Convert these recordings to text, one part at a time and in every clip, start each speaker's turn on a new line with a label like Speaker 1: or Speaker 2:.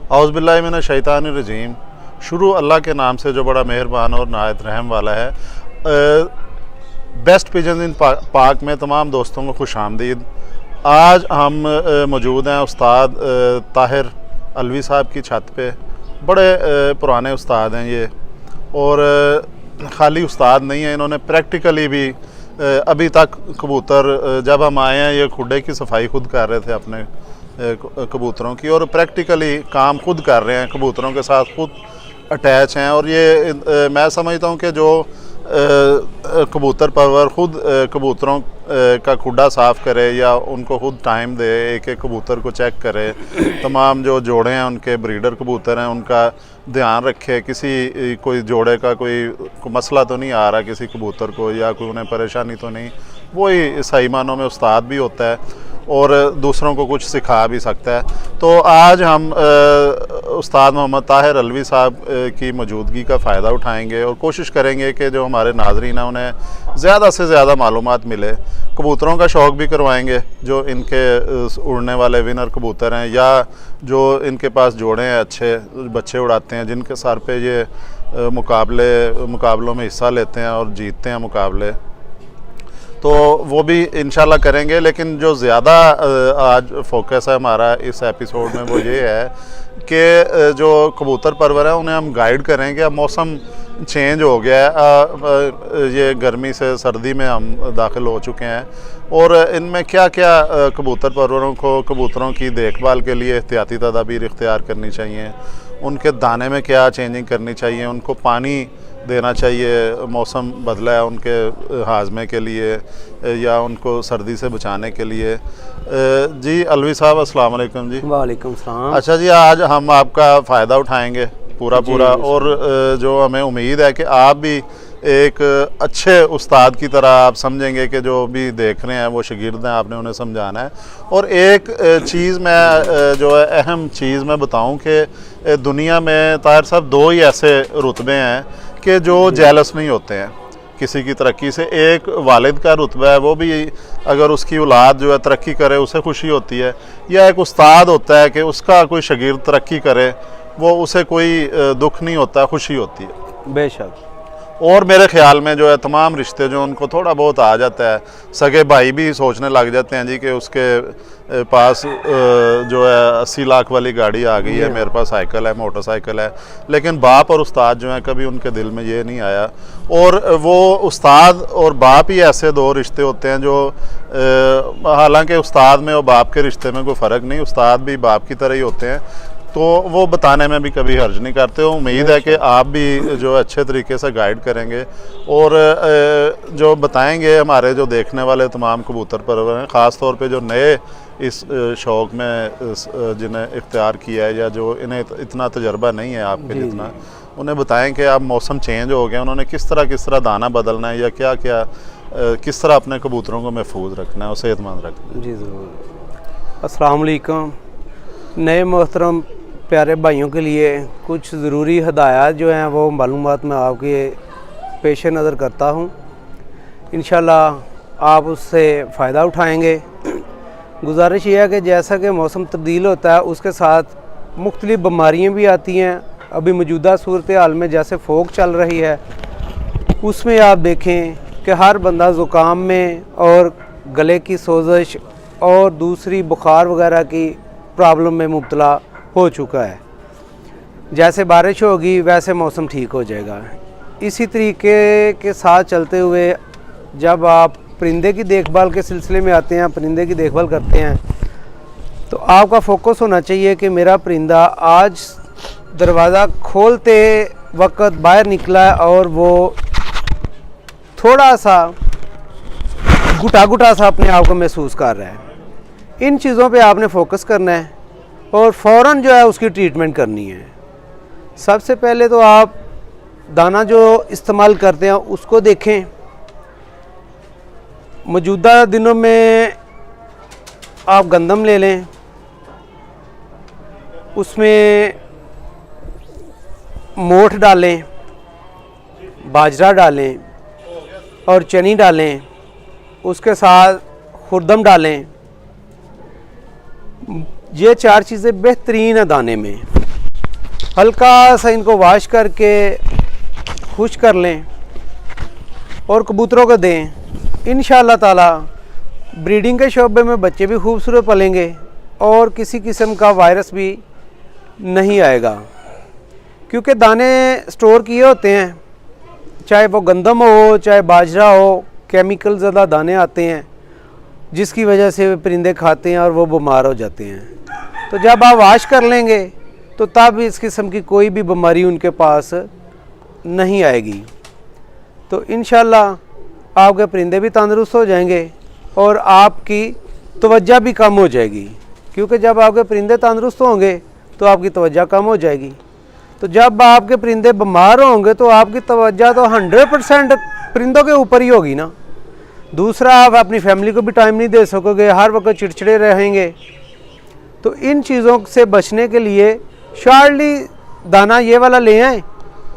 Speaker 1: औज़ बिल्लाहि मिनश शैतानिर रजीम। शुरू अल्लाह के नाम से जो बड़ा मेहरबान और नहायत रहम वाला है। बेस्ट पिजन इन पाक में तमाम दोस्तों को खुश आमदीद। आज हम मौजूद हैं उस्ताद ताहिर अलवी साहब की छत पे। बड़े पुराने उस्ताद हैं ये, और ख़ाली उस्ताद नहीं है, इन्होंने प्रैक्टिकली भी अभी तक कबूतर, जब हम आए हैं ये खुडे की सफाई खुद कर रहे थे अपने कबूतरों की, और प्रैक्टिकली काम खुद कर रहे हैं, कबूतरों के साथ खुद अटैच हैं। और ये मैं समझता हूँ कि जो कबूतर परवर खुद कबूतरों का खुडा साफ़ करे या उनको खुद टाइम दे, एक एक कबूतर को चेक करे, तमाम जो जोड़े हैं उनके ब्रीडर कबूतर हैं उनका ध्यान रखे, किसी कोई जोड़े का कोई मसला तो नहीं आ रहा किसी कबूतर को, या कोई उन्हें परेशानी तो नहीं, वही सही मानों में उस्ताद भी होता है और दूसरों को कुछ सिखा भी सकता है। तो आज हम उस्ताद मोहम्मद ताहिर अलवी साहब की मौजूदगी का फ़ायदा उठाएंगे और कोशिश करेंगे कि जो हमारे नाज़रीन हैं उन्हें ज़्यादा से ज़्यादा मालूमात मिले। कबूतरों का शौक़ भी करवाएंगे, जो इनके उड़ने वाले विनर कबूतर हैं या जो इनके पास जोड़े हैं अच्छे बच्चे उड़ाते हैं, जिनके सर पे ये मुकाबलों में हिस्सा लेते हैं और जीतते हैं मुकाबले, तो वो भी इंशाल्लाह करेंगे। लेकिन जो ज़्यादा आज फोकस है हमारा इस एपिसोड में वो ये है कि जो कबूतर परवर है उन्हें हम गाइड करेंगे। अब मौसम चेंज हो गया है, ये गर्मी से सर्दी में हम दाखिल हो चुके हैं, और इनमें क्या क्या कबूतर परवरों को कबूतरों की देखभाल के लिए एहतियाती तदाबीर इख्तियार करनी चाहिए, उनके दाने में क्या चेंजिंग करनी चाहिए, उनको पानी देना चाहिए, मौसम बदला है उनके हाजमे के लिए या उनको सर्दी से बचाने के लिए। जी अलवी साहब अस्सलाम वालेकुम। जी
Speaker 2: वालेकुम सलाम।
Speaker 1: अच्छा जी, आज हम आपका फ़ायदा उठाएंगे पूरा पूरा, और जो हमें उम्मीद है कि आप भी एक अच्छे उस्ताद की तरह आप समझेंगे कि जो भी देख रहे हैं वो शागिर्द हैं, आपने उन्हें समझाना है। और एक चीज़ मैं जो है अहम चीज़ मैं बताऊं कि दुनिया में ताहिर साहब दो ही ऐसे रुतबे हैं कि जो जेलस नहीं होते हैं किसी की तरक्की से। एक वालिद का रुतबा है, वो भी अगर उसकी औलाद जो है तरक्की करे उसे खुशी होती है, या एक उस्ताद होता है कि उसका कोई शागिर्द तरक्की करे, वो उसे कोई दुख नहीं होता, खुशी होती है।
Speaker 2: बेशक। और
Speaker 1: मेरे ख्याल में जो है तमाम रिश्ते जो उनको थोड़ा बहुत आ जाता है, सगे भाई भी सोचने लग जाते हैं जी कि उसके पास जो है 80 लाख वाली गाड़ी आ गई है, मेरे पास साइकिल है, मोटरसाइकिल है, लेकिन बाप और उस्ताद जो है कभी उनके दिल में ये नहीं आया। और वो उस्ताद और बाप ही ऐसे दो रिश्ते होते हैं जो हालांकि उस्ताद में और बाप के रिश्ते में कोई फ़र्क नहीं, उस्ताद भी बाप की तरह ही होते हैं, तो वो बताने में भी कभी हर्ज नहीं करते। उम्मीद है कि आप भी जो अच्छे तरीके से गाइड करेंगे और जो बताएंगे हमारे जो देखने वाले तमाम कबूतर परवर हैं, ख़ास तौर पे जो नए इस शौक़ में जिन्हें इख्तियार किया है या जो इन्हें इतना तजर्बा नहीं है आपके जितना, उन्हें बताएं कि अब मौसम चेंज हो गया, उन्होंने किस तरह दाना बदलना है या क्या क्या किस तरह अपने कबूतरों को महफूज रखना है और सेहतमंद रखना है।
Speaker 2: जी ज़रूर। अस्सलाम वालेकुम। नए मोहतरम प्यारे भाइयों के लिए कुछ ज़रूरी हदायत जो हैं वो मालूमात मैं आपके पेश नज़र करता हूँ, इंशाल्लाह आप उससे फ़ायदा उठाएंगे। गुजारिश ये है कि जैसा कि मौसम तब्दील होता है उसके साथ मुख्तलिफ़ बीमारियाँ भी आती हैं। अभी मौजूदा सूरत हाल में जैसे फोक चल रही है, उसमें आप देखें कि हर बंदा ज़ुकाम में और गले की सोजिश और दूसरी बुखार वगैरह की प्रॉब्लम में मुब्तला हो चुका है। जैसे बारिश होगी वैसे मौसम ठीक हो जाएगा। इसी तरीके के साथ चलते हुए जब आप परिंदे की देखभाल के सिलसिले में आते हैं, परिंदे की देखभाल करते हैं, तो आपका फोकस होना चाहिए कि मेरा परिंदा आज दरवाज़ा खोलते वक्त बाहर निकला है और वो थोड़ा सा घुटा सा अपने आप को महसूस कर रहा है। इन चीज़ों पे आपने फोकस करना है और फ़ौरन जो है उसकी ट्रीटमेंट करनी है। सबसे पहले तो आप दाना जो इस्तेमाल करते हैं उसको देखें। मौजूदा दिनों में आप गंदम ले लें, उसमें मोठ डालें, बाजरा डालें और चनी डालें, उसके साथ खुर्दम डालें। ये चार चीज़ें बेहतरीन है दाने में। हल्का सा इनको वॉश करके खुश कर लें और कबूतरों को दें। इंशाअल्लाह ताला ब्रीडिंग के शोबे में बच्चे भी खूबसूरत पलेंगे और किसी किस्म का वायरस भी नहीं आएगा, क्योंकि दाने स्टोर किए होते हैं, चाहे वो गंदम हो चाहे बाजरा हो, केमिकल ज़्यादा दाने आते हैं जिसकी वजह से परिंदे खाते हैं और वो बीमार हो जाते हैं। तो जब आप वाश कर लेंगे तो तब इस किस्म की कोई भी बीमारी उनके पास नहीं आएगी। तो इंशाल्लाह आपके परिंदे भी तंदुरुस्त हो जाएंगे और आपकी तवज्जो भी कम हो जाएगी, क्योंकि जब आपके परिंदे तंदुरुस्त होंगे तो आपकी तवज्जो कम हो जाएगी। तो जब आपके परिंदे बीमार होंगे तो आपकी तवज्जो तो 100% परिंदों के ऊपर ही होगी ना। दूसरा, आप अपनी फैमिली को भी टाइम नहीं दे सकोगे, हर वक्त चिड़चिड़े रहेंगे। तो इन चीज़ों से बचने के लिए शार्टली दाना ये वाला ले आएँ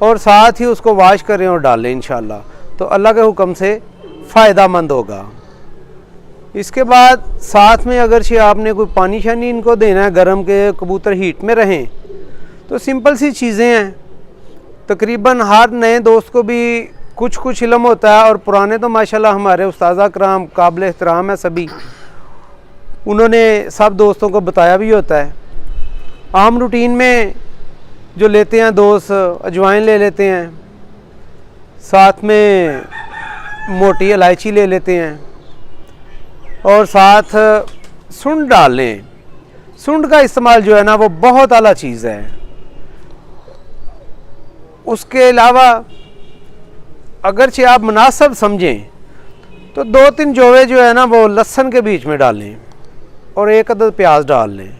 Speaker 2: और साथ ही उसको वॉश करें और डालें इंशाल्लाह, तो अल्लाह के हुक्म से फ़ायदा मंद होगा। इसके बाद साथ में अगर से आपने कोई पानी शानी इनको देना है, गर्म के कबूतर हीट में रहें, तो सिंपल सी चीज़ें हैं। तकरीबन हर नए दोस्त को भी कुछ कुछ इल्म होता है और पुराने तो माशाल्लाह हमारे उस्ताज़ा कराम काबिल एहतराम है सभी, उन्होंने सब दोस्तों को बताया भी होता है। आम रूटीन में जो लेते हैं दोस्त, अजवाइन ले लेते हैं, साथ में मोटी इलायची ले लेते हैं और साथ सुंड डाल लें। सुंड का इस्तेमाल जो है ना वो बहुत आला चीज़ है। उसके अलावा अगरचे आप मुनासिब समझें तो 2-3 जोवे जो है ना वो लहसुन के बीच में डालें और 1 अदद प्याज डाल लें।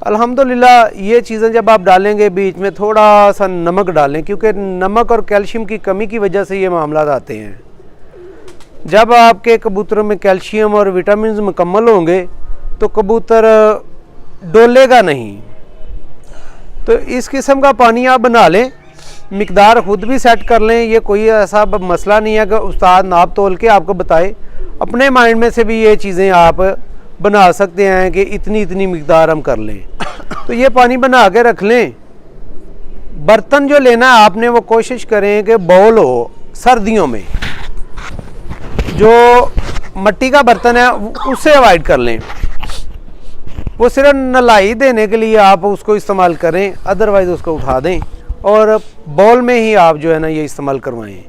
Speaker 2: अल्हम्दुलिल्लाह ये चीज़ें जब आप डालेंगे, बीच में थोड़ा सा नमक डालें, क्योंकि नमक और कैल्शियम की कमी की वजह से ये मामला आते हैं। जब आपके कबूतरों में कैल्शियम और विटामिन मुकम्मल होंगे तो कबूतर डोलेगा नहीं। तो इस किस्म का पानी आप बना लें, मिकदार ख़ुद भी सेट कर लें। ये कोई ऐसा मसला नहीं है कि उस्ताद नाप तोल के आपको बताए, अपने माइंड में से भी ये चीज़ें आप बना सकते हैं कि इतनी इतनी मिकदार हम कर लें। तो ये पानी बना के रख लें। बर्तन जो लेना है आपने वो कोशिश करें कि बाउल हो। सर्दियों में जो मिट्टी का बर्तन है उससे अवॉइड कर लें, वो सिर्फ नलाई देने के लिए आप उसको इस्तेमाल करें, अदरवाइज़ उसको उठा दें और बाउल में ही आप जो है ना ये इस्तेमाल करवाएं,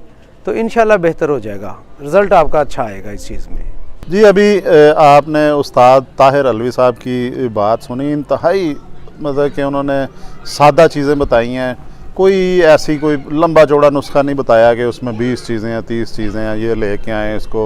Speaker 2: तो इंशाल्लाह बेहतर हो जाएगा, रिज़ल्ट आपका अच्छा आएगा इस चीज़ में।
Speaker 1: जी, अभी आपने उस्ताद ताहिर अलवी साहब की बात सुनी। इंतहाई मतलब कि उन्होंने सादा चीज़ें बताई हैं, कोई ऐसी कोई लंबा चौड़ा नुस्खा नहीं बताया कि उसमें 20 चीज़ें हैं 30 चीज़ें हैं, ये लेके आए इसको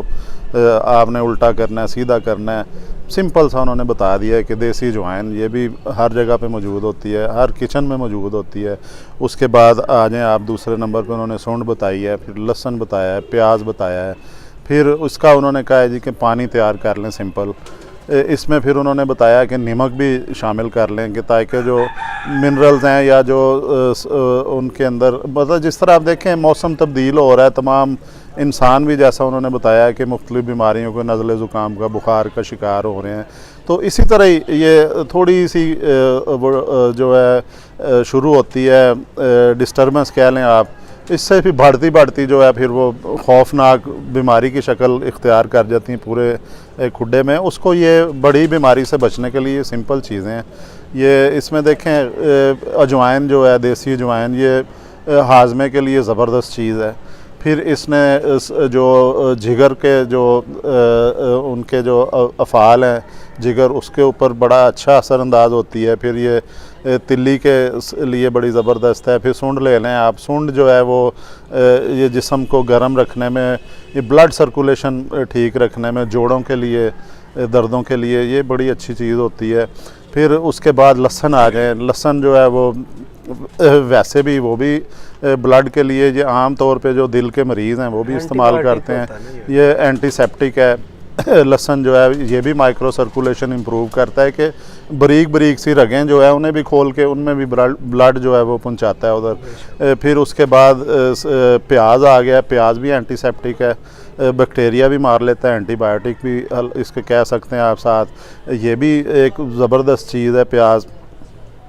Speaker 1: आपने उल्टा करना है सीधा करना है। सिंपल सा उन्होंने बता दिया है कि देसी अजवाइन ये भी हर जगह पे मौजूद होती है, हर किचन में मौजूद होती है। उसके बाद आ जाएँ आप दूसरे नंबर पे, उन्होंने सूंड बताई है, फिर लहसुन बताया है, प्याज बताया है, फिर उसका उन्होंने कहा है जी कि पानी तैयार कर लें सिंपल। इसमें फिर उन्होंने बताया कि नमक भी शामिल कर लें कि ताकि जो मिनरल्स हैं या जो उनके अंदर मतलब जिस तरह आप देखें मौसम तब्दील हो रहा है, तमाम इंसान भी जैसा उन्होंने बताया कि मुख्तलिफ़ बीमारियों को नज़ले ज़ुकाम का बुखार का शिकार हो रहे हैं। तो इसी तरह ही ये थोड़ी सी जो है शुरू होती है डिस्टर्बेंस कह लें आप, इससे फिर बढ़ती जो है फिर वो खौफनाक बीमारी की शक्ल इख्तियार कर जाती हैं पूरे खुड्डे में। उसको ये बड़ी बीमारी से बचने के लिए सिंपल चीज़ें हैं। ये इसमें देखें अजवाइन जो है देसी अजवाइन ये हाजमे के लिए ज़बरदस्त चीज़ है। फिर इसने जो जिगर के जो उनके जो अफ़ाल हैं जिगर, उसके ऊपर बड़ा अच्छा असरअंदाज होती है। फिर ये तिल्ली के लिए बड़ी ज़बरदस्त है। फिर सूंड ले लें आप, सूंड जो है वो ये जिस्म को गर्म रखने में, ये ब्लड सर्कुलेशन ठीक रखने में, जोड़ों के लिए दर्दों के लिए ये बड़ी अच्छी चीज़ होती है। फिर उसके बाद लहसुन आ गए। लहसुन जो है वो वैसे भी वो भी ब्लड के लिए, ये आम तौर पे जो दिल के मरीज़ हैं वो भी इस्तेमाल करते हैं। ये एंटीसेप्टिक है। लहसुन जो है ये भी माइक्रो सर्कुलेशन इम्प्रूव करता है कि बारीक सी रगें जो है उन्हें भी खोल के उनमें भी ब्लड जो है वो पहुंचाता है उधर। फिर उसके बाद प्याज आ गया। प्याज भी एंटीसेप्टिक है, बैक्टीरिया भी मार लेता है, एंटीबायोटिक भी इसके कह सकते हैं आप। साथ ये भी एक ज़बरदस्त चीज़ है प्याज।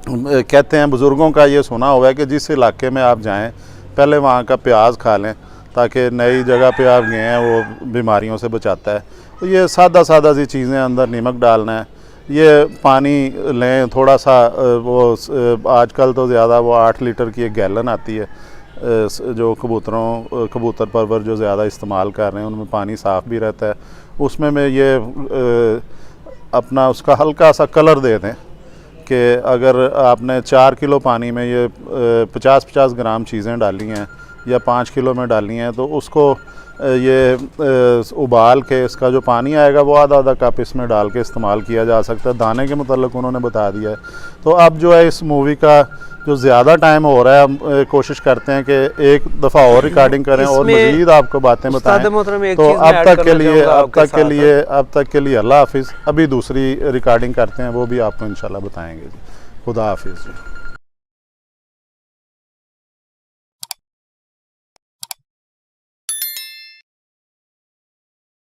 Speaker 1: कहते हैं बुज़ुर्गों का ये सुना हुआ है कि जिस इलाके में आप जाएं पहले वहाँ का प्याज खा लें, ताकि नई जगह पे आप गए हैं वो बीमारियों से बचाता है। तो ये सादा सादा सी चीज़ें, अंदर नमक डालना है, ये पानी लें थोड़ा सा, वो आजकल तो ज़्यादा वो 8 लीटर की एक गैलन आती है, जो कबूतर परवर जो ज़्यादा इस्तेमाल कर रहे हैं उनमें पानी साफ़ भी रहता है। उसमें मैं ये अपना उसका हल्का सा कलर दे दें कि अगर आपने 4 किलो पानी में ये 50-50 ग्राम चीज़ें डाली हैं या 5 किलो में डाली हैं, तो उसको ये उबाल के इसका जो पानी आएगा वो आधा आधा कप इसमें डाल के इस्तेमाल किया जा सकता है। दाने के मतलब उन्होंने बता दिया है। तो अब जो है इस मूवी का जो ज़्यादा टाइम हो रहा है, हम कोशिश करते हैं कि एक दफ़ा और रिकॉर्डिंग करें और मज़ीद आपको बातें बताएं। तो अब तक के लिए अल्लाह हाफिज़। अभी दूसरी रिकॉर्डिंग करते हैं, वो भी आपको इंशाल्लाह बताएंगे। खुदा हाफिज़।